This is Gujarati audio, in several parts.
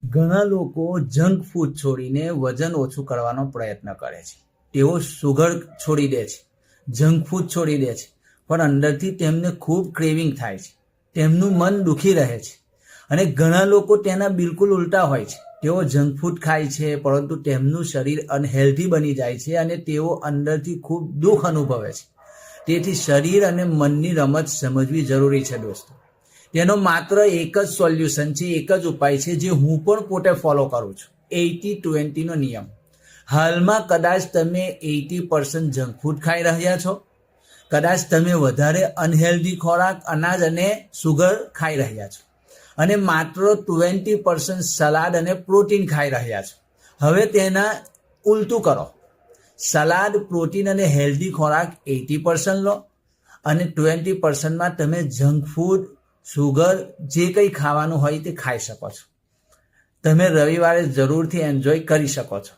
ઘણા લોકો જંક ફૂડ છોડીને વજન ઓછું કરવાનો પ્રયત્ન કરે છે. તેઓ સુગર છોડી દે છે, જંક ફૂડ છોડી દે છે, પણ અંદરથી તેમને ખૂબ ક્રેવિંગ થાય છે. તેમનું મન દુખી રહે છે. અને ઘણા લોકો તેના બિલકુલ ઉલટા હોય છે. તેઓ જંક ફૂડ ખાય છે, પરંતુ તેમનું શરીર અનહેલ્ધી બની જાય છે અને તેઓ અંદરથી ખૂબ દુઃખ અનુભવે છે. તેથી શરીર અને મનની રમત સમજવી જરૂરી છે દોસ્તો. તેનો માત્ર એક જ સોલ્યુશન છે, એક જ ઉપાય છે જે હું પણ પોતે ફોલો કરું છું. 80-20 નો નિયમ. હાલમાં કદાચ તમે 80% જંક ફૂડ ખાઈ રહ્યા છો, કદાચ તમે વધારે અનહેલ્ધી ખોરાક, અનાજ અને સુગર ખાઈ રહ્યા છો, અને માત્ર 20% સલાડ અને પ્રોટીન ખાઈ રહ્યા છો. હવે તેના ઉલટું કરો. સલાડ, પ્રોટીન અને હેલ્ધી ખોરાક 80% લો અને 20%માં તમે જંક ફૂડ, સુગર, જે કંઈ ખાવાનું હોય તે ખાઈ શકો છો. તમે રવિવારે જરૂરથી એન્જોય કરી શકો છો.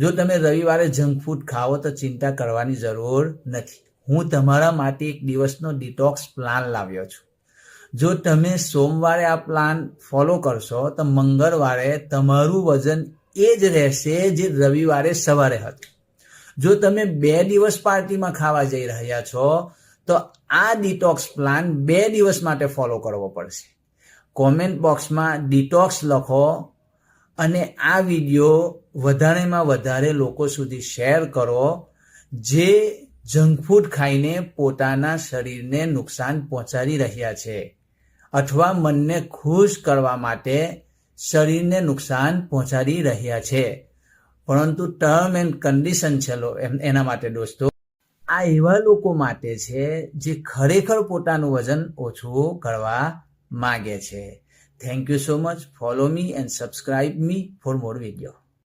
જો તમે રવિવારે જંક ફૂડ ખાઓ તો ચિંતા કરવાની જરૂર નથી. હું તમારા માટે એક દિવસનો ડિટોક્સ પ્લાન લાવ્યો છું. જો તમે સોમવારે આ પ્લાન ફોલો કરશો તો મંગળવારે તમારું વજન એ જ રહેશે જે રવિવારે સવારે હતું. જો તમે 2 દિવસ પાર્ટીમાં ખાવા જઈ રહ્યા છો તો આ ડિટોક્સ પ્લાન 2 દિવસ માટે ફોલો કરવો પડશે. કોમેન્ટ બોક્સમાં ડિટોક્સ લખો અને આ વિડીયો વધારેમાં વધારે લોકો સુધી શેર કરો જે જંક ફૂડ ખાઈને પોતાના શરીરને નુકસાન પહોંચાડી રહ્યા છે અથવા મનને ખુશ કરવા માટે શરીરને નુકસાન પહોંચાડી રહ્યા છે. પરંતુ ટર્મ એન્ડ કન્ડિશન છે એના માટે દોસ્તો. આ એવા લોકો માટે છે જે ખરેખર પોતાનું વજન ઓછું કરવા માંગે છે. Thank you so much. Follow me and subscribe me for more video.